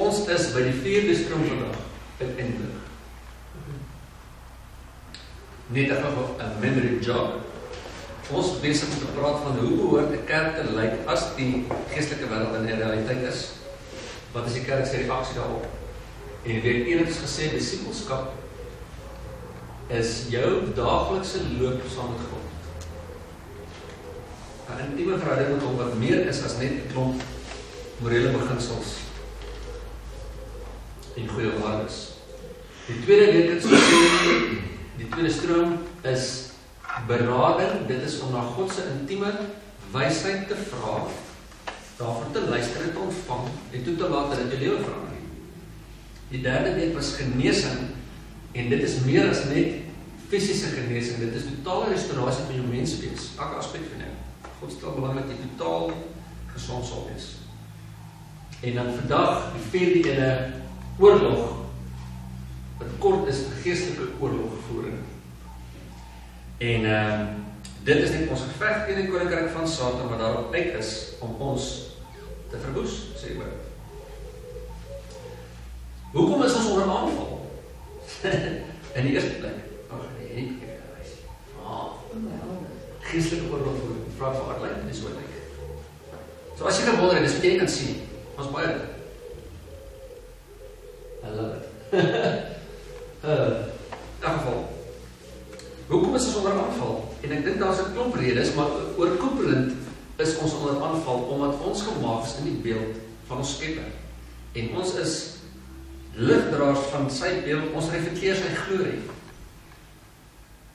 Ons is by die 4de stroom vandag, uiteindelik. Net een memory jog. Ons besig om te praat van hoe behoort die kerk te lyk as die geestelike wêreld in die realiteit is. Wat is die kerk se reaksie daarop? En weer een het gesê, disipelskap is jou daaglikse loop saam met God. 'n intieme verhouding met hom wat meer is as net 'n klomp morele beginsels en goeie waardes. Die tweede deel het gesê, die tweede stroom is berading. Dit is om na God se intieme wysheid te vra, daarvoor te luister en te ontvang en toe te laat dat dit jou lewe verander. Die derde deel was genesing, en dit is meer as net fisiese genesing, dit is totale restaurasie van jou menswees, elke aspek van jou. God stel belang dat jy totaal gesond sal wees. En dan vandag, die 4de ene, oorlog, wat kort is geestelike oorlogvoering. En dit is net ons geveg teen die koninkryk van Satan, wat daarop uit is om ons te verwoes, sê oor. Hoekom is ons onder aanval? In die eerste plek, geestelike oorlogvoering, vraag vir Arlijn, dit is wat ek. So as jy gewonder het, dis wat jy nie kan sien, ons baie dit. I love it. In geval, hoekom is ons onder aanval? En ek dink daar is 'n klomp redes, maar oorkoepelend is ons onder aanval, omdat ons gemaak is in die beeld van ons Skepper. En ons is ligdraers van sy beeld, ons reflekteer sy glorie.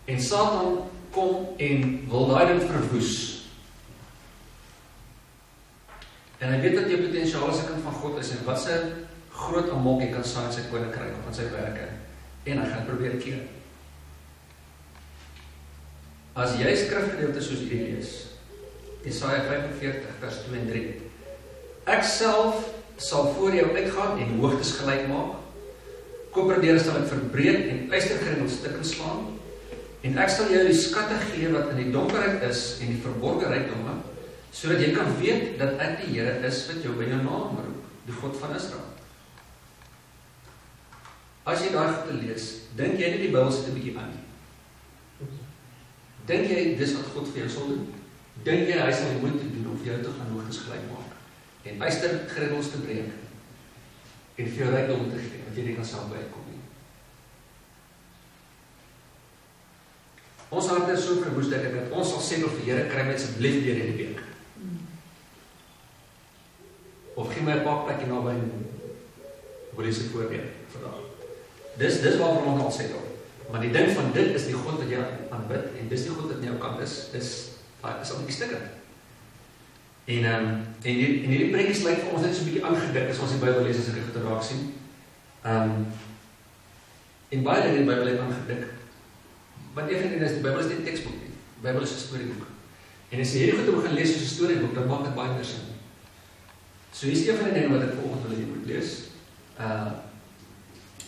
En Satan kom en wil daai ding verwoes. En hy weet dat jy potensiaal as 'n kind van God is, en wat sy groot amok jy kan saai in sy koninkryk, of in sy werke, en hy gaan probeer keer. As jy skrifgedeelte soos hierdie lees, Jesaja 45 vers 2 en 3, ek self sal voor jou uitgaan en hoogtes gelyk maak, koperdeure sal ek verbreek en ystergrind stukke slaan, en ek sal jou die skatte gee wat in die donkerheid is en die verborgde rykdomme, sodat jy kan weet dat ek die Here is wat jou by jou naam roep, die God van Israel. As jy daai te lees, dink jy nie die Bybel sit 'n bietjie aan nie? Dink jy dis wat God vir jou sal doen? Dink jy hy sal die moeite doen om vir jou te gaan hoogtes gelyk maak en ystergriddels te breek en vir jou rykdom te gee, wat jy nie kan self bykom nie? Ons harte is so verwoes dat ons sal sê vir Here, kry my asseblief deur hierdie week. Of gee my 'n pakplekkie naby en wil jy se voorbeeld vandag. Dis waarvoor ons al sê dan. Maar die ding van dit is die God wat jy aanbid, en dis die God wat in jou kant is al 'n bietjie stikker. En hierdie preekies lyk vir ons net so 'n bietjie aangedik as ons die Bybel lees as ek dit raak sien. En baie dinge in die Bybel het aangedik. Want een van die is, die Bybel is nie 'n teksboek nie. Die Bybel is 'n storieboek. En as jy hierdie goed begin lees soos 'n storieboek, dan maak dit baie meer sin. So hier is een van die dinge wat ek vanoggend wil hê jy moet lees.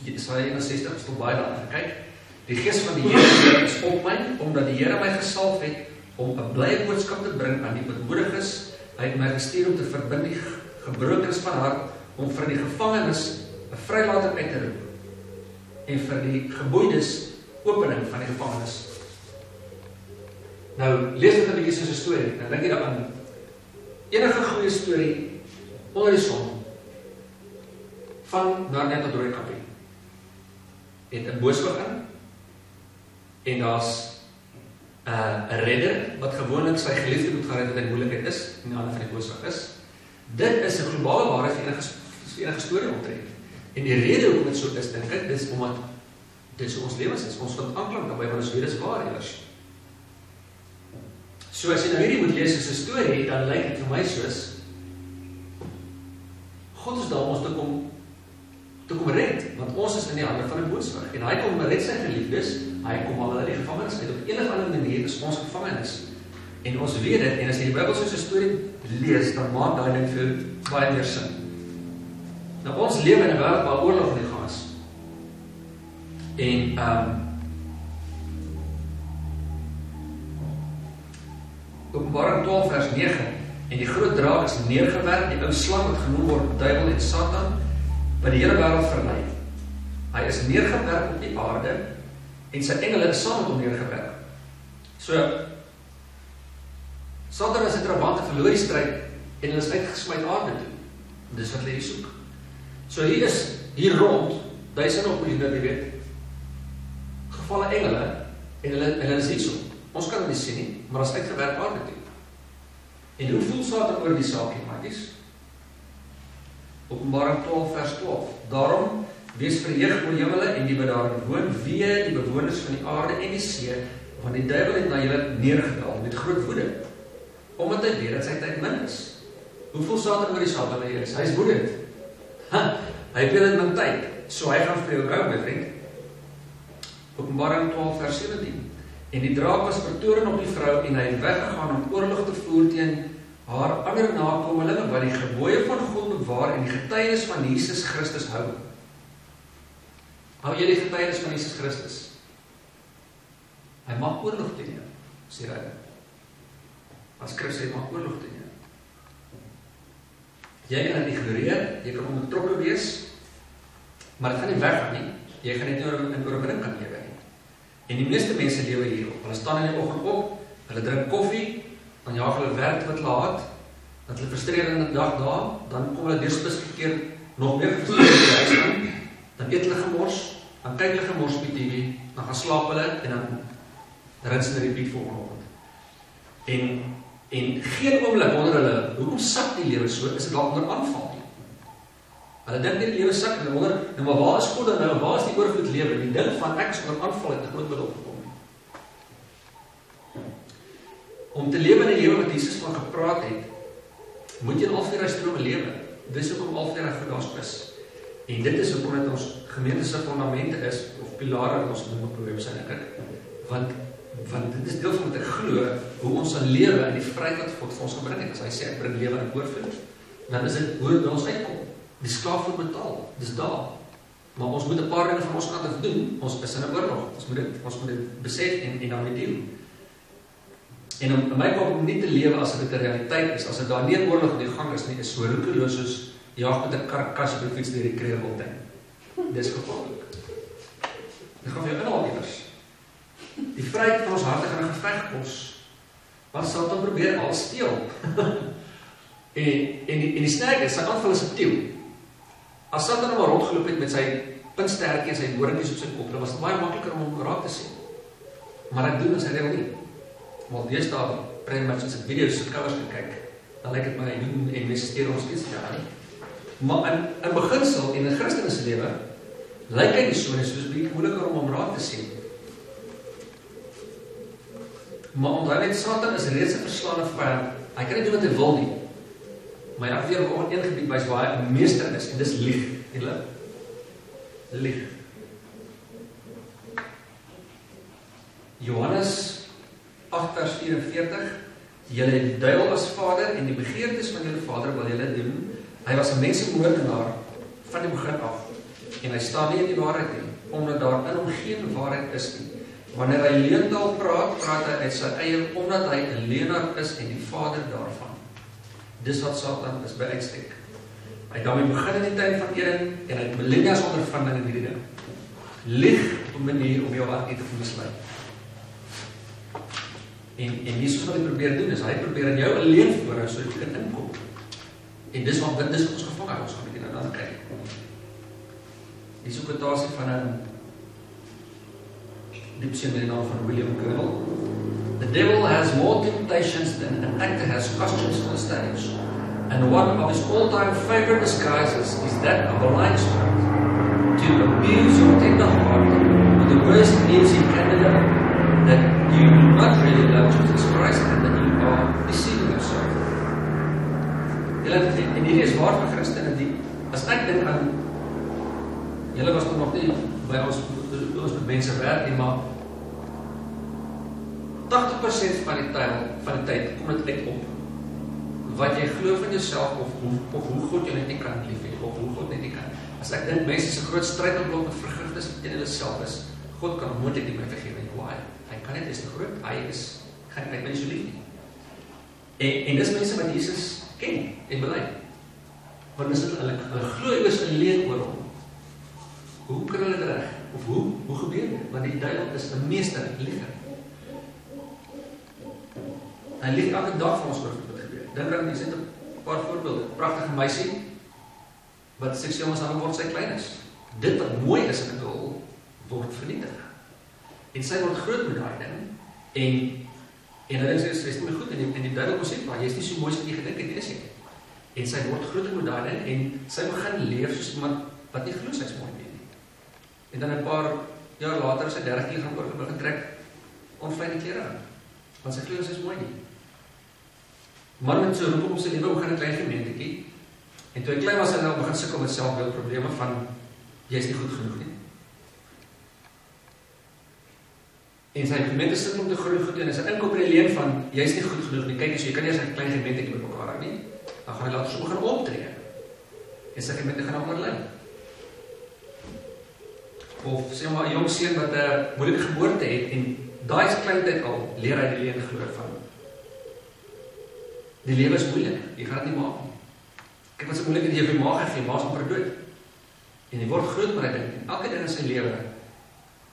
Jesaja 61 stond baie daarna gekyk. Die Gees van die Here is op my, omdat die Here my gesalf het om 'n blye boodskap te bring aan die ootmoediges. Hy het my gestuur om te verbind die gebrokens van hart, om vir die gevangenes 'n vrylating uit te roep en vir die geboeides opening van die gevangenes. Nou, lees dit 'n bietjie soos 'n storie. Nou dink jy daaraan, enige goeie storie onder die son van Narnia tot Rooikappie het 'n booswig in, en daar's 'n redder wat gewoonlik sy geliefde moet gaan red wat in moeilikheid is, en die ander van die booswig is. Dit is 'n globale waarheid vir enige storie omtrent. En die rede hoekom dit so is, dink ek, dis omdat dit so ons lewens is. Ons vind aanklank daarbey, want ons weet dis waar iewers. So as jy nou hierdie moet lees as 'n storie, dan lyk dit vir my soos God is daar om ons te kom red, want ons is in die hande van 'n booswig, en hy kom red sy geliefdes, hy kom al uit die gevangenis uit, op enige ander manier is ons gevangenis, en ons weet dit, en as jy die Bybel soos 'n storie lees, dan maak daai ding vir baie meer sin. Nou ons lewe in 'n wêreld waar oorlog in die gang is, en Openbaring 12 vers 9, en die groot draak is neergewerp, die ou slang wat genoem word duiwel en Satan, wat die hele wêreld verlei. Hy is neergewerk op die aarde en sy engele is saam met hom neergewerk. So, Satan as 'n trabant verloor die stryd en hulle is uitgesmy aarde toe. Dis wat hulle hier soek. So hier is hier rond duisende op miljoene, jy weet, gevalle engele en hulle is hier so. Ons kan dit nie sien nie, maar as uitgewerk aarde toe. En hoe voel Satan oor die saakie, maatjies? Openbaring 12 vers 12. Daarom wees verheug oor jemele en die wat daarin woon, wee die bewoners van die aarde en die see, want die duiwel het na julle neergedaal met groot woede, omdat hy weet dat sy tyd min is. Hoe voel Satan oor die Sabbat? Hy is woedend. Hy weet dit min tyd, so hy gaan vir jou kou, my vriend. Openbaring 12 vers 17. En die draak was vertoren op die vrou en hy het weggegaan om oorlog te voer teen haar ander nakomelinge wat die gebooie van God bewaar en die getuienis van Jesus Christus hou. Hou jy die getuienis van Jesus Christus? Hy maak oorlog teen jou, sê hy. As Christus hy maak oorlog teen jou. Jy kan dit ignoreer, jy kan ondertrokke wees, maar dit gaan nie weggaan nie. Jy gaan net in oorwinning kan lewe nie. En die meeste mense lewe hierop. Hulle staan in die oggend op, hulle drink koffie, dan jaag hulle werk wat laat, dan hulle frustrerende dag daar, dan kom hulle deurspesifiek keer nog meer gefrustreerd by die huis aan, dan eet hulle gemors, dan kyk hulle gemors op die TV, dan gaan slaap hulle en dan rinse hulle repeat volgende oggend. En geen oomblik wonder hulle, hoekom sak die lewe so, is dit dalk onder aanval nie. Hulle dink nie die lewe sak, en wonder, maar waar is God dan nou, waar is die oorvloed lewe? Die ding van ek is onder aanval het nooit met opgekom nie. Om te lewe in die lewe wat Jesus van gepraat het, moet jy in al 4 strome lewe. Dis hoekom al 4 gedaas is. En dit is hoekom dit ons gemeente se fondamente is, of pilare wat ons noem op die website ek. Want dit is deel van wat ek glo, hoe ons sal lewe in die vryheid wat God vir ons gebring het. As hy sê, ek bring lewe in oorvloed, dan is dit hoe dit by ons uitkom. Die skaaf word betaal, dis daar. Maar ons moet 'n paar dinge van ons kant af doen. Ons is in 'n oorlog. Ons moet dit besef en daarmee deel. En om my kop om nie te lewe as dit 'n realiteit is, as dit daar nie 'n oorlog in die gang is nie, is so roekeloos soos jaag met 'n karkas op die fiets deur die Kreerbultuin. Dis gevaarlik. Dit gaan vir jou inhaal iewers. Die vryheid van ons harte gaan 'n geveg kos. Wat Satan probeer al steel. en die sterk is, sy aanval is subtiel. As Satan nou maar rondgeloop het met sy puntstertjie en sy horinkies op sy kop, dan was dit baie makliker om hom raak te sien. Maar ek doen as hy reël nie. Want deesdae pretty much as ek video's se covers kyk, dan lyk dit my hy doen en mense steur ons iets daar nie. Maar in beginsel en in Christene se lewe lyk hy nie so nie, soos bietjie moeiliker om hom raak te sien. Maar onthou net, Satan is reeds 'n verslaande vyand. Hy kan nie doen wat hy wil nie. Maar ek weer op een gebied wys waar hy 'n meester is, en dis lieg. Lieg. Johannes 8 vers 44. Julle het die duiwel as vader en die begeertes van julle vader wil julle doen. Hy was 'n mensemoordenaar van die begin af. En hy staan nie in die waarheid nie, omdat daar in hom geen waarheid is nie. Wanneer hy leentaal praat, praat hy uit sy eie, omdat hy 'n leenaar is en die vader daarvan. Dis wat Satan is by uitstek. Hy het daarmee begin in die tyd van Eden en hy het millennia's ondervinding in hierdie ding. Lieg op 'n manier om jou hart te mislei. En Jesus wat hy probeer doen is, hy probeer in jou 'n leuen voorhou sodat jy kan inkom. En dis wat ons gevang het, ons gaan bietjie nou dan kyk. Die quotasie van 'n diepseun met die naam van William Gurnall. The devil has more temptations than an actor has costumes on the stage. And one of his all-time favorite disguises is that of a lying spirit. To abuse your tender heart with the worst news he can deliver, that you do not really love Jesus Christ and that you are deceiving yourself. En hierdie is waar vir Christene die, as ek dink aan, julle was nog nie by ons met mense werk nie, maar 80% van die tyd kom dit uit op wat jy glo van jouself of hoe God jou net nie kan lief hê of hoe God net nie kan. As ek dink mense se groot struikelblok met vergifnis teen hulle self is, God kan moontlik nie my vergewe nie. Why? Hy kan net is te groot. Hy kan nie so lief nie. En dis mense wat Jesus ken en bely. Want is dit, hulle glo iewers 'n leuen oor hom. Hoe kan hulle dit reg? Of hoe gebeur dit? Want die duiwel is 'n meester lieger. Hy lieg elke dag vir ons oor wat gebeur. Dink aan, jy sê 'n paar voorbeelde. Pragtige meisie wat seksueel mishandel word sy klein is. Dit wat mooi is in 'n girl word vernietig. En sy word groot met daai ding en hulle sê sy is nie meer goed en die duiwel sê maar jy is nie so mooi as wat jy gedink het is jy. En sy word groot met daai ding en sy begin leef soos iemand wat nie glo sy is mooi nie. En dan 'n paar jaar later sy 30 kg begin trek onvlei klere aan. Want sy glo sy is mooi nie. Man met so roep op sy lewe begin 'n klein gemeentetjie. En toe hy klein was hy nou begin sukkel met selfbeeldprobleme van jy is nie goed genoeg nie. En sy gemeente sit om te groei goed en is 'n inkoop in die leen van jy is nie goed genoeg nie. Kyk as jy kan nie as 'n klein gemeentetjie met mekaar hou nie. Dan gaan hy later so begin optree. En sy gemeente gaan onderlei. Of sê maar 'n jong seun wat 'n moeilike geboorte het en daai klein tyd al leer hy die leen glo van die lewe is moeilik, jy gaan dit nie maak nie. Kyk wat so moeilik het jy vir maag gegee, maas amper dood. En jy word groot met hy ding. En elke ding in sy lewe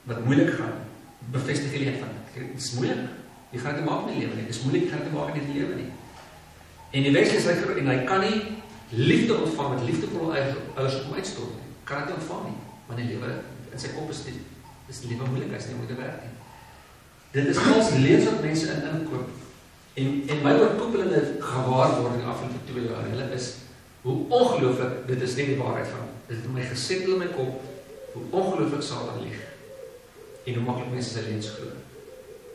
wat moeilik gaan, bevestig jy leer van dit is moeilik. Jy gaan dit nie maak in die lewe nie. Dit is moeilik, jy gaan dit nie maak in die lewe nie. En die mens is lekker en hy kan nie liefde ontvang met liefdevolle ouers om uitstort nie. Kan dit nie ontvang nie. Want die lewe in sy kop is die lewe moeilik, hy is nie om te werk nie. Dit is als leuns wat mense inkoop. En my oorkoepelende gewaarwording afgelope 2 jaar, hulle is hoe ongelooflik, dit is nie die waarheid van. Dit het my gesettel in my kop, hoe ongelooflik Satan lieg. En hoe maklik mense sy leuns glo.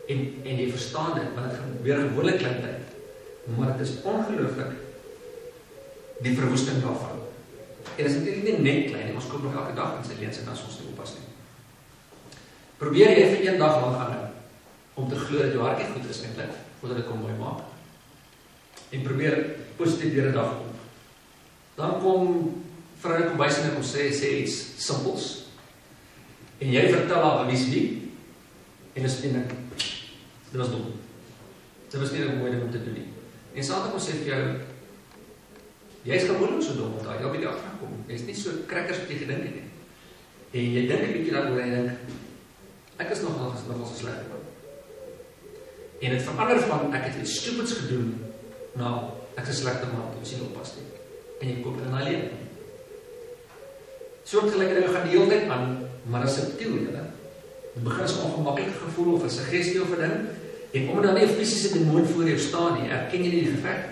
En jy verstaan dit, want dit gebeur gewoonlik klein tyd. Maar dit is ongelooflik die verwoesting daarvan. En dit is natuurlijk nie net klein, ons koop nog elke dag in sy leuns en dan is ons nie oppas nie. Probeer jy vir 1 dag lang aan om te glo dat jou hartjie goed is eintlik, voordat dit kom mooi maak. En probeer positief deur 'n dag kom. Dan kom vrou kom bys en kom sê iets simpels. En jy vertel haar wie is wie. En dit was dom. Dit was nie 'n mooi ding om te doen nie. En Satan kom sê vir jou, jy is gewoonlik so dom, want jy op die agterkom. Jy is nie so krekkers wat jy gedink het nie. En jy dink 'n bietjie daaroor en dink, ek is nogal so sleg. En het verander van, ek het iets stupids gedoen, nou, ek is slegte man, jy sien oppas nie. En jy koop dit in die lewe. Soortgelyke dinge gaan die hele tyd aan, maar dit is subtiel, julle. Dit begin as 'n ongemaklike gevoel of 'n suggestie of 'n ding, en omdat dan nie 'n fisiese demoon voor jou staan nie, erken jy nie die geveg.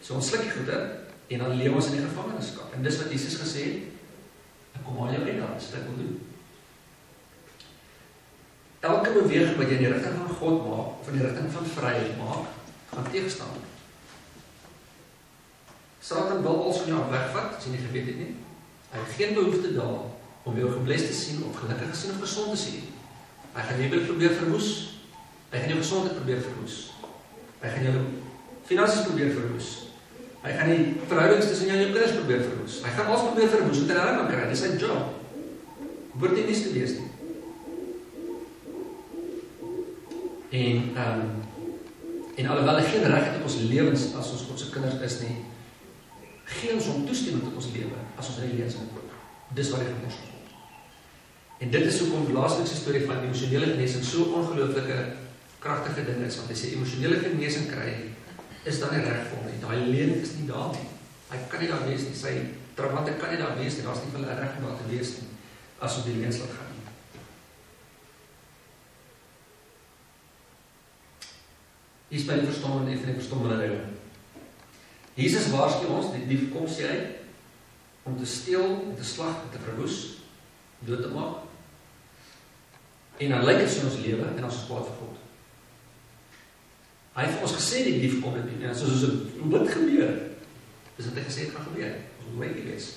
So ons sluk die goede, en dan leef ons in die gevangenskap. En dis wat Jesus gesê het, ek kom aan jou uit daar, dis wat ek wil doen. Elke beweging wat jy in die rigting van God maak, of in die rigting van vryheid maak, gaan tegenstaan. Satan wil ons van jou wegvat, as jy nie geweet het nie. Hy het geen behoefte daar om jou gebless te sien, of gelukkig gesien of gesond te sien. Hy gaan jou probeer verwoes. Hy gaan jou gesondheid probeer verwoes. Hy gaan jou finansies probeer verwoes. Hy gaan die verhoudings tussen jou en jou kinders probeer verwoes. Hy gaan alles probeer verwoes, wat hy daar kan kry. Dis sy job. Hoort nie niks te wees nie. En alhoewel hy geen reg het op ons lewens as ons God se kinders is nie, gee ons hom toestemming tot ons lewe as ons in die leuns inkoop. Dis wat hy van ons wil. En dit is hoekom die laaste storie van emosionele genesing so ongelooflike kragtige ding is, want as jy emosionele genesing kry, is dan nie reg vir hom nie. Daai leuen is nie daar nie. Hy kan nie daar wees nie. Sy trawante kan nie daar wees nie. Daar's nie vir hulle reg om daar te wees nie as op die leuns laat gaan. Hier is by die verstommende en die verstommende dinge. Jesus waarsku ons, die dief kom sê hy, om te steel, om te slag, om te verwoes, dood te maak. En dan lyk dit so in ons lewe en ons is kwaad vir God. Hy het vir ons gesê die dief kom dit en soos dit gebeur, is wat hy gesê het gaan gebeur. Ons moet weet wees.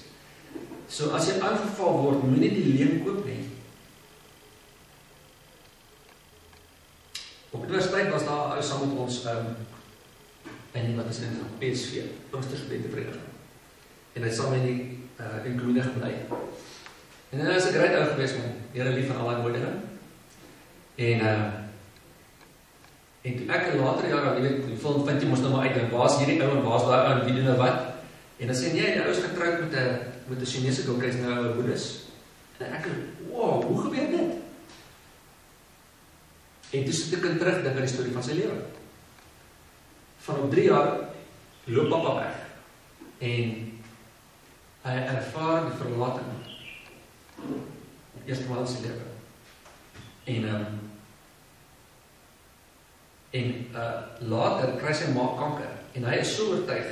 So as jy aangeval word, moet nie die leuen koop nie. Op universiteit was daar ou saam met ons en wat is dit van PSV, Pinksterstudentevereniging. En hy saam in die kommune gebly. En hy is 'n groot ou gewees man, Here lief van al die mooi dinge. En En toe ek later jare, jy weet, die film vind jy mos nou maar uit, waar is hierdie ou en waar is daai ou en wie doen nou wat? En dan sê nee, die ou is getroud met 'n Chinese girl, hy's nou 'n boeddhis. En ek, wow, hoe gebeur dit? En toe sit ek in terugdink aan die storie van sy lewe. Van op 3 jaar loop papa weg. En hy ervaar die verlating. Eerste maal in sy lewe. En later kry sy ma kanker. En hy is so oortuig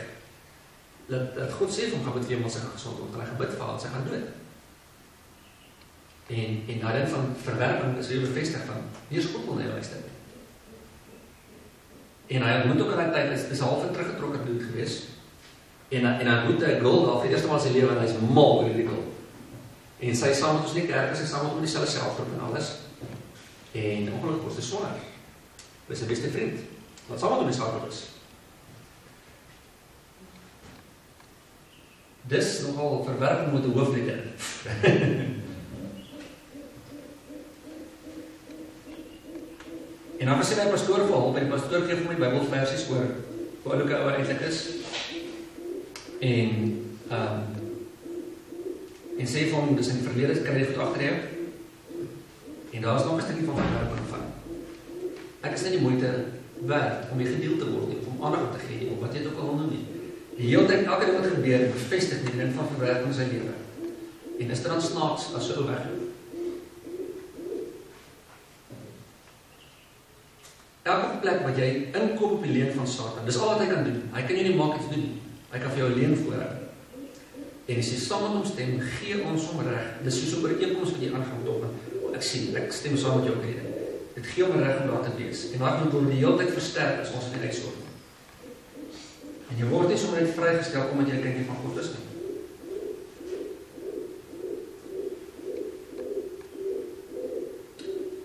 dat God sê van gaan bid vir hom as hy gesond word. En hy gaan bid vir haar, sy gaan dood. En daai ding van verwerping is weer bevestig van, hier is God wil nie luister. En hy ontmoet ook in die tyd, is half teruggetrokke bloed gewees. En hy ontmoet 'n girl daar vir die eerste maal in sy lewe en hy's mal oor die girl. En sy saam met ons nie kerk, sy saam met ons dieselfde selfgroep en alles. En ongelukkig word sy swanger. Hy is sy beste vriend, wat saam met ons selfgroep is. Dis nogal verwerping met 'n hoofletter. En dan gesê my pastoor vir hom, en die pastoor gee vir my Bybelversies oor hoe oulik 'n ou eintlik is. En sê vir hom, dis in die verlede, kan jy dit goed agter jou? En daar is nog 'n stukkie van verwerping van. Ek is net die moeite werd om jy gedeel te word, om aandag op te gee, of wat jy het ook al noem nie. Die hele tyd, elke ding wat gebeur, bevestig die ding van verwerping in sy lewe. En is dit dan snaaks as so ou wegloop? Elke plek wat jy inkom op die leen van Satan, dis al wat hy kan doen. Hy kan jy nie maak iets doen nie. Hy kan vir jou 'n leen voorhou. En as jy saam met hom stem, gee ons hom reg. Dis soos 'n ooreenkoms wat jy aangaan met hom. Ek stem saam met jou rede. Dit gee hom reg om daar te wees. En daar moet hom die hele tyd versterk as ons in die uitsorg. En jy word nie sommer net vrygestel omdat jy 'n kindjie van God is nie.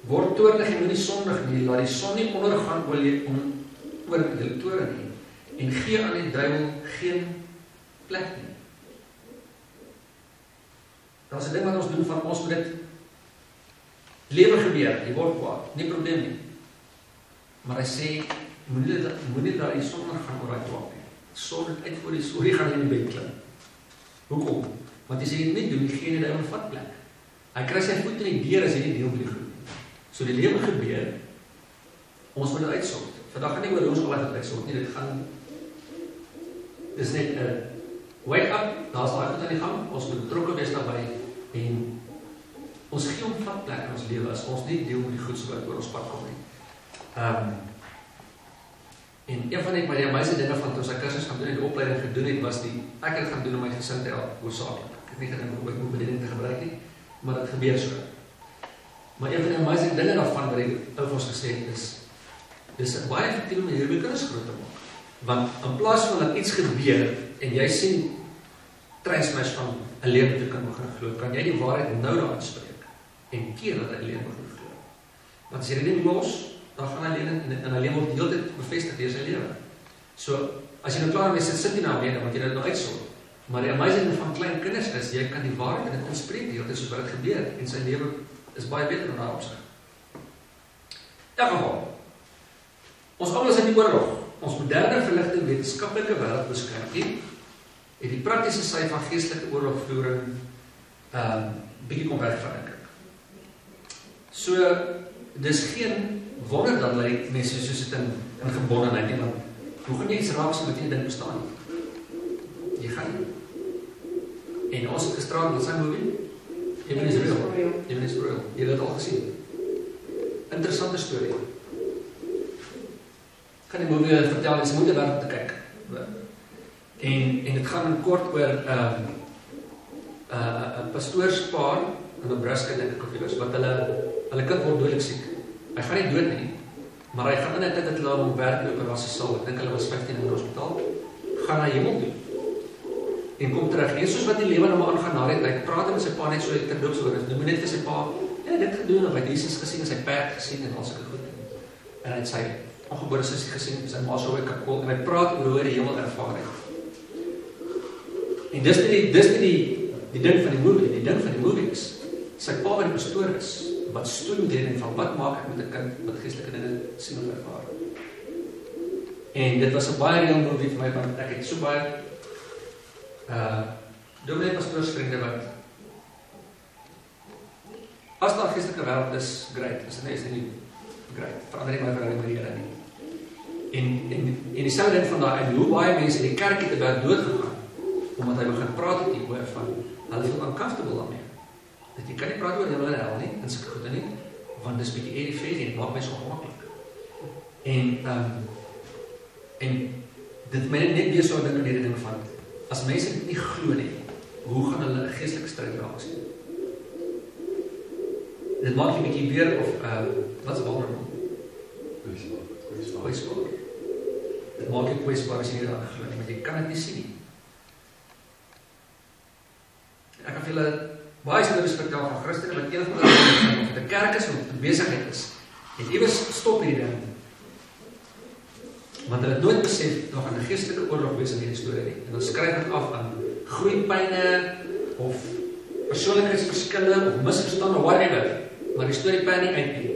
Word toornig en moenie sondig nie, laat die son nie ondergaan oor julle toorn nie, en gee aan die duiwel geen plek nie. Daar is 'n ding wat ons doen van ons moet dit lewe gebeur, jy word kwaad, nie probleem nie. Maar hy sê, moenie daar die son ondergaan oor daai kwaad nie. Sorg dit uit voor die son, jy gaan in die bed klim. Hoekom? Want as jy dit nie doen, gee jy die duiwel vat plek. Hy kry sy voet in die deur as jy nie deel met die groep. So die lewe gebeur, ons moet dit uitsort. Vandag gaan nie oor ons al dit uitsort nie, dis net 'n wake up, daar is daai goed aan die gang, ons moet betrokke wees daarbij, en ons gee hom vat plek in ons lewe, as ons nie deel met die goed so wat oor ons pad kom nie. En een van die meeste dinge van toe ons kursus gaan doen en die opleiding gedoen het, was ek het gaan doen om my gesin te help, hoofsaaklik. Ek het nie gedink hoe ek moet bediening te gebruik nie, maar dit gebeur so. Maar een van die amazing dinge daarvan wat die ou vir ons gesê het is, dis 'n baie effektiewe manier om jou kinders groot te maak. Want in plaas van dat iets gebeur en jy sien treinsmash van 'n lewe te kan begin glo, kan jy die waarheid nou daar uitspreek en keer dat hy 'n lewe begin glo. Want as jy dit nie los, dan gaan hy lewe en hy lewe word die hele tyd bevestig deur sy lewe. So as jy nou klaar mee sit jy nou weer, want jy dit nou uitsort. Maar die amazing van klein kinders is, jy kan die waarheid in dit inspreek, die hele tyd soos wat dit gebeur, en sy lewe is baie beter in daai opsig. In elk geval, ons almal is in die oorlog. Ons moderne verligte wetenskaplike wêreld beskryf het die praktiese sy van geestelike oorlogvoering bietjie kom wegvat. So dis geen wonder dat lei mense soos dit in gebondenheid nie, want hoe gaan jy iets raak sien wat jy dink bestaan nie? Jy gaan nie. En ons het gisterand met sy movie Even Israel. Jy het dit al gesien. Interessante storie. Ek gaan die movie vertel, jy moet daar te kyk. En dit gaan kort oor 'n pastoorspaar in Nebraska, dink ek of iewers, wat hulle kind word dodelik siek. Hy gaan nie dood nie, maar hy gaan in 'n tyd dat hulle hom werk loop en was 'n saal. Ek dink hulle was 15 in die hospitaal. Gaan na hemel toe. En kom terug, nie soos wat die lewe nou maar aangaan na die tyd, praat met sy pa net so terloops oor, noem net vir sy pa, dit gedoen, of hy het Jesus gesien, en sy perd gesien, en al sulke goed, en hy het sy ongebore sussie gesien, sy ma so kapol, en hy praat oor hoe hy die hemel ervaar het. En dis nie die ding van die movie is, sy pa wat die pastoor is, wat stoel met hierdie van, wat maak ek met 'n kind, wat geestelike dinge sien of ervaar. En dit was 'n baie reël movie vir my, want ek het so baie dominee pastoorsvriende wat as daar geestelike wêreld is, great, is dit nie great, verander nie my verhouding met die Here nie. En dieselfde ding van daai, en hoe baie mense in die kerk het about doodgegaan, omdat hy begin praat het hieroor van, hulle voel uncomfortable daarmee. Dat jy kan nie praat oor hemel en hel nie, en sulke goede nie, want dis bietjie airy-fairy en het maak my so ongemaklik. En dit my net weer so dink aan hierdie ding van, as mense dit nie glo nie, hoe gaan hulle 'n geestelike stryd raak sien? Dit maak jy bietjie weer of wat is wonder? Kwesbaar. Dit maak jy kwesbaar as jy nie daarin glo nie, want jy kan dit nie sien nie. Ek kan vir julle baie stories vertel van Christene wat enig met 'n kerk is of 'n besigheid is. En iewers stop hierdie ding. Want hulle het nooit besef nog aan 'n geestelike oorlog wees in hierdie storie nie. En dan skryf dit af aan groeipyne of persoonlikheidsverskille of misverstande of whatever. Maar die storie pan nie uit nie.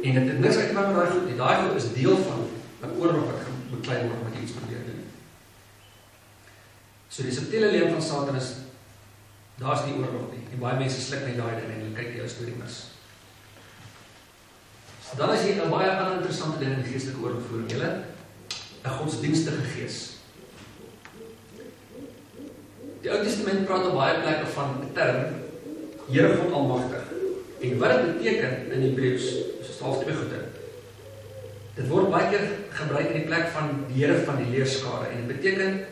En dit het niks uitgemaak met daai goed nie. Daai goed is deel van 'n oorlog wat beklei word met iets probeer doen. So die subtiele leuen van Satan is, daar's nie oorlog nie. En baie mense sluk net daai ding en hulle kyk die ou storie mis. Dan is hier 'n baie ander interessante ding in die geestelike oorlogvoering. Julle 'n godsdienstige gees. Die Ou Testament praat op baie plekke van 'n term, Here God Almagtig. En wat dit beteken in Hebreëus, is half twee goede. Dit word baie keer gebruik in die plek van die Here van die leerskare. En dit beteken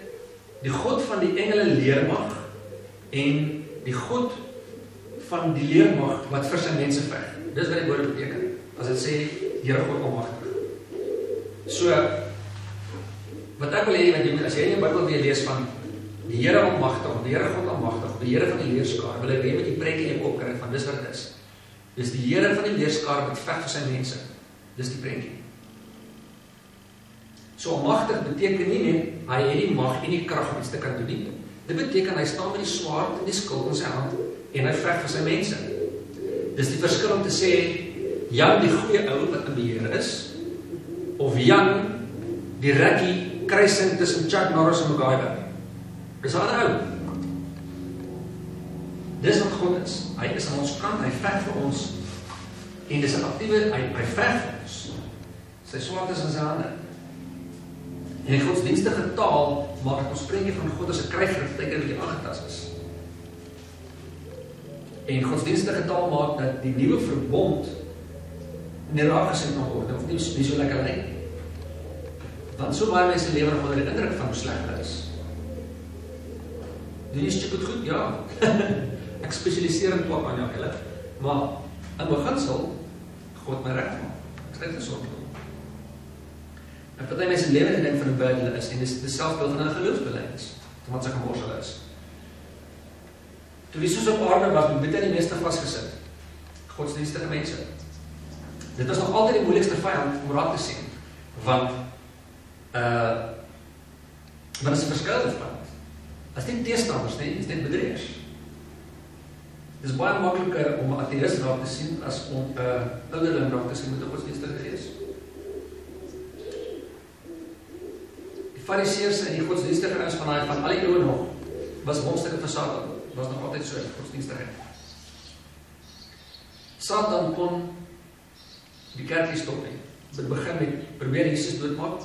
die God van die engele leermag en die God van die leermag wat vir sy mense veg. Dis wat die woord beteken. As dit sê, Here God Almagtig. So, wat ek wil hê, want jy, as jy in die Bybel weer lees van die Here Almagtig, die Here God Almagtig, die Here van die leerskare, wil ek weer met die prentjie in jou kop kry van dis wat dit is. Dis die Here van die leerskare wat veg vir sy mense. Dis die prentjie. So almagtig beteken nie net hy het die mag en die krag om iets te kan doen nie. Dit beteken hy staan met die swaard en die skild in sy hand en hy veg vir sy mense. Dis die verskil om te sê Jan die goeie ou wat in beheer is, of Jan die rekkie kruising tussen Chuck Norris en MacGyver. Dis 'n ander ou. Dis wat God is. Hy is aan ons kant, hy veg vir ons. En dis 'n aktiewe, hy veg vir ons. Sy swaard is in sy hande. En die godsdienstige taal maak dit ons prentjie van God as 'n kryger wat teken dat jy aangetast is. En godsdienstige taal maak dat die nuwe verbond nie raak gesien kan word, of nie so lekker lyk nie. Want so baie mense lewe nog onder die indruk van hoe sleg hulle is. Doen jy stupid goed? Ja. Ek spesialiseer in twak aan jou hulle. Maar in beginsel, God my reg maak. Ek skryf dit so. En party mense lewe in die ding van hoe bad hulle is, en dis selfbeeld van 'n geloofsbelijdenis, wat sy gemors hulle is. Toe Jesus op aarde was, het hy die meeste vasgesit. Godsdienstige mense. Dit was nog altyd die moeilikste vyand om raak te sien, want is 'n verskillende vyand. As nie teestanders nie, is net bedriegers. Dit is baie makliker om 'n ateïs raak te sien as om 'n ouderling raak te sien met 'n godsdienstige gees. Die Fariseërs en die godsdienstige ouens van al die eeue nog was monsterlike van Satan. Was nog altyd so godsdienstigheid. Satan kon die kerk nie stop nie. Dit begin met probeer Jesus doodmaak.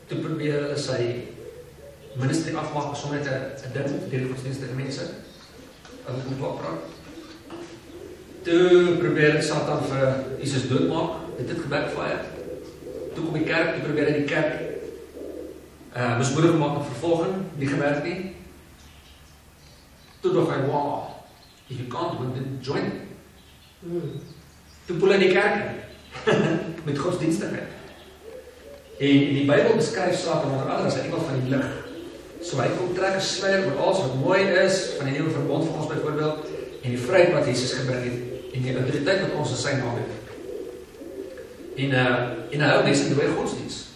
Toe probeer hulle sy ministerie afmaak sonder net 'n ding deur godsdienstige mense. Hulle kom twak praat. Toe probeer Satan vir Jesus doodmaak. Dit het gebackfire. Toe kom die kerk, toe probeer hy die kerk mismoedig maak op vervolging, nie gewerk nie. Toe dog hy, wow, if you can't win, then join. Toe poel hy die kerk met godsdienstigheid. En die Bybel beskryf Satan onder andere as 'n engel van die lig. So hy kom trek 'n sluier oor alles wat mooi is, van die nuwe verbond vir ons byvoorbeeld, en die vryheid wat Jesus gebring het, en die autoriteit wat ons in sy naam het. En hy hou mense in dooie godsdienst.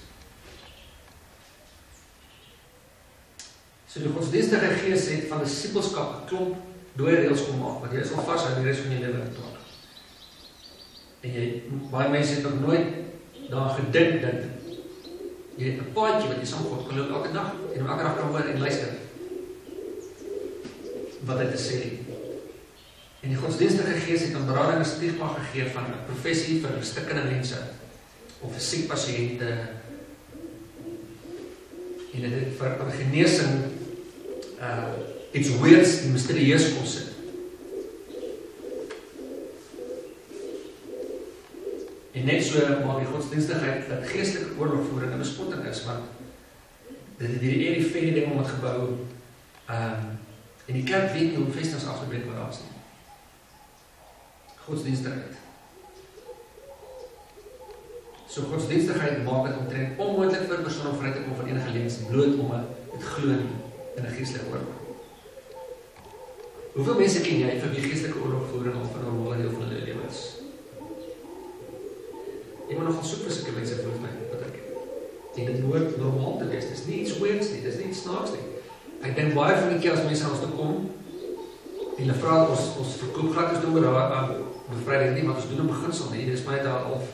So die godsdienstige gees het van disipelskap 'n klomp dooie reëls kom maak, want jy is al vashou die res van jou lewe in twak. En baie mense het nog nooit daar gedink dat Jy het 'n paadjie wat jy saam God geloop elke dag, en elke dag kan hoor en luister wat hy te sê het. En die godsdienstige gees het 'n berading en stigma gegee van 'n professie vir stikkende mense, of siek pasiënte, en dit het vir 'n genesing iets weirds en mysterieus kon sit. En net so maak die godsdienstigheid dat geestelike oorlogvoering 'n bespotting is, want dit het hierdie verre ding om het gebou, en die kerk weet nie hoe vestings af te breek wat daar is nie. Godsdienstigheid. So godsdienstigheid maak het omtrent onmoontlik vir 'n persoon om vry te kom van enige lens, bloot omdat het glo nie in 'n geestelike oorlog. Hoeveel mense ken jy vir wie geestelike oorlogvoering al van 'n normale deel van hulle lewe is? Ek moet nogal soek vir sulke mense vir my, wat ek en dit hoort normaal te wees. Dit is nie iets weirds nie, dit is nie iets snaaks nie. Ek dink baie van die keer as mense aan ons toe kom en hulle vra ons verkoop gratis doen oor aan bevryding nie, want ons doen 'n beginsel nie. Dit is my daar al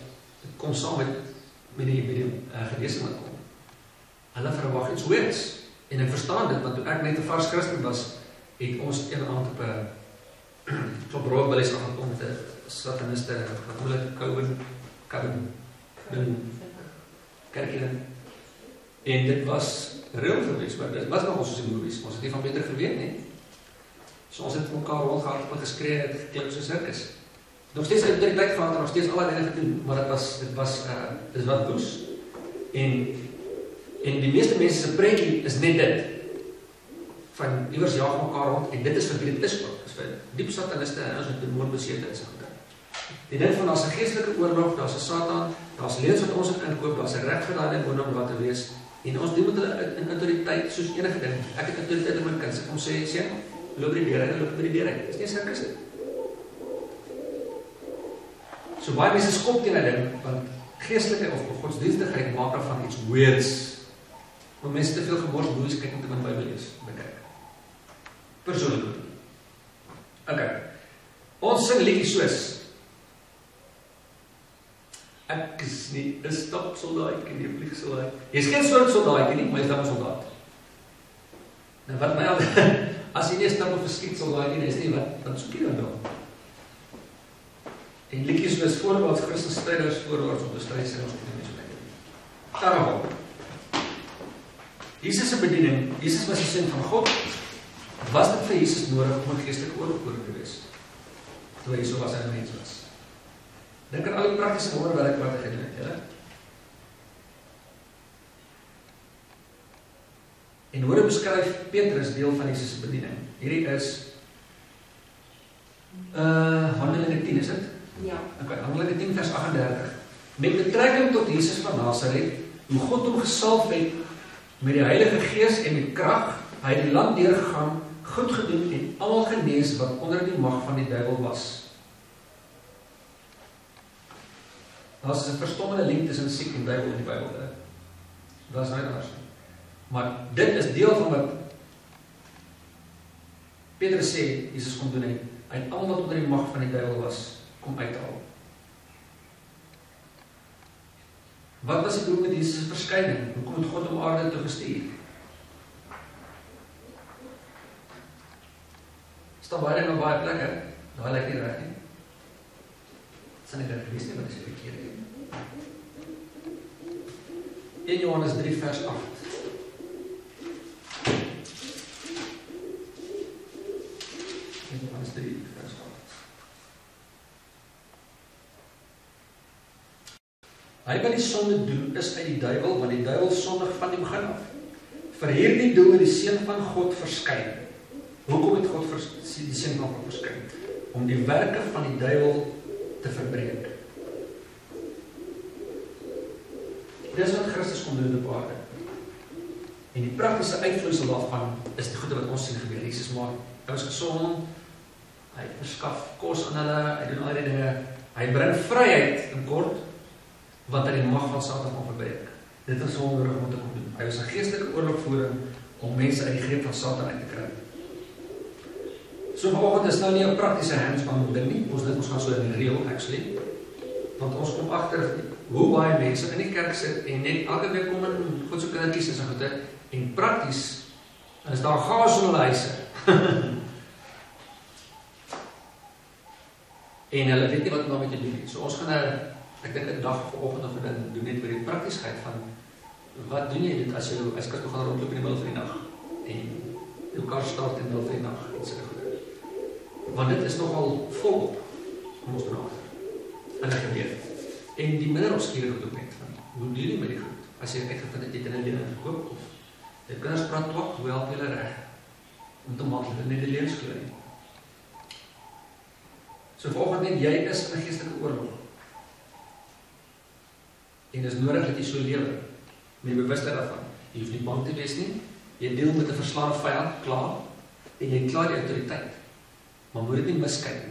kom saam met die genesing wat kom. Hulle verwag iets weirds. En ek verstaan dit, want toe ek net 'n vars Christen was, het ons een aand op 'n klop rookbillies aangekom met 'n sataniste, wat hulle Cabin kerkie. En dit was reël geweest, maar dit was nog ons soos die movies. Ons het nie van beter geweet nie. So ons het mekaar rondgehardloop en geskree, het geklink so sirkus. Nog steeds autoriteit gehad en nog steeds allerlei dinge gedoen, maar dit was wat woes. En die meeste mense se prentjie is net dit. Van iewers jaag mekaar rond en dit is vir wie dit is ook. Dis vir diep sataniste en ons met demoonbesete is. Die ding van daar's 'n geestelike oorlog, daar's 'n Satan, daar's leuns wat ons het inkoop, daar's 'n reg vir daai ding om wat te wees. En ons doen met hulle in autoriteit soos enige ding. Ek het autoriteit in my kind. Ek kom sê, loop by die deur uit, loop by die deur uit. Dis nie sirkus nie. So baie mense skop teen 'n ding, want geestelike of godsdienstigheid maak daarvan iets weirds. Want mense te veel gemors boeis kyk met 'n Bybel lees, bekyk. Persoonlik. Okay. Ons sing liedjies soos ek is nie 'n stapsoldaatjie nie, 'n vliegsoldaat. Jy is geen soort soldaatjie nie, maar jy is dan 'n soldaat. Nou wat my al as jy nie 'n stap of 'n skietsoldaatjie is nie, wat soek jy dan daar? En liedjies soos voorwaarts Christus stryders voorwaarts op die stryd sing ons nie so lekker. Daarom. Jesus se bediening, Jesus was die seun van God. Was dit vir Jesus nodig om 'n geestelike oorlogvoering te wees? Toe hy so was hy 'n mens was. Dink aan al die praktiese wonderwerke wat hy gedoen het, julle. En hoe beskryf Petrus deel van Jesus se bediening? Hierdie is Handelinge 10, is dit? Ja. Okay, Handelinge 10 vers 38. Met betrekking tot Jesus van Nasaret, hoe God hom gesalf het met die Heilige Gees en met krag, hy het die land deurgegaan, goed gedoen en almal genees wat onder die mag van die duiwel was. Daar's 'n verstommende link tussen siek en duiwel in die Bybel. Dat is nou anders. Maar dit is deel van wat Petrus sê, Jesus kom doen het. Hy het almal wat onder die mag van die duiwel was, kom uithaal. Wat was die doel met Jesus se verskyning? Hoekom het God hom aarde toe gestuur? Staan baie dinge op baie plekke, daai lyk nie reg nie. Sien ek dit gelees nie, wat is die verkeerde een? 1 Johannes 3 vers 8. Johannes 3 vers 8. Hy wat die sonde doen, is uit die duiwel, want die duiwel sondig van die begin af. Vir hierdie doel het die seun van God verskyn. Hoekom het God die seun van God verskyn? Om die werke van die duiwel te verbreek. Dis wat Christus kom doen op aarde. En die praktiese uitvloeisel daarvan is die goede wat ons sien gebeur. Jesus maak, hy was gesond, hy verskaf kos aan hulle, hy doen al die dinge, hy bring vryheid in kort, want hy die mag van Satan kan verbreek. Dit is nodig om te kom doen. Hy was 'n geestelike oorlogvoering om mense uit die greep van Satan uit te kry. So vanoggend is nou nie 'n praktiese hands-on ding nie. Ons gaan so in die reël actually. Want ons kom agter hoe baie mense in die kerk sit en net elke week kom in God se kindertjies is en goede en prakties is daar gaas in hulle huise. En hulle weet nie wat om met te doen nie. So ons gaan ek dink 'n dag vanoggend of 'n ding doen net oor die praktiesheid van wat doen jy dit as jy toe gaan rondloop in die middel van die nag en jou kar start in die middel van die nag en sulke goede. Want dit is nogal volop om ons te nader. En dit gebeur. En die minder obskure goed ook net van hoe doen jy met die goed? As jy uitgevind het jy het in 'n lening gekoop of jy kinders praat twak, hoe help jy hulle reg? Om te maak hulle net die lewenskleur nie. So vanoggend net jy is in 'n geestelike oorlog. En dit is nodig dat jy so lewe met die bewustheid daarvan. Jy hoef nie bang te wees nie. Jy deel met 'n verslaafde vyand klaar en jy klaar die autoriteit. Maar moet dit nie miskyk nie.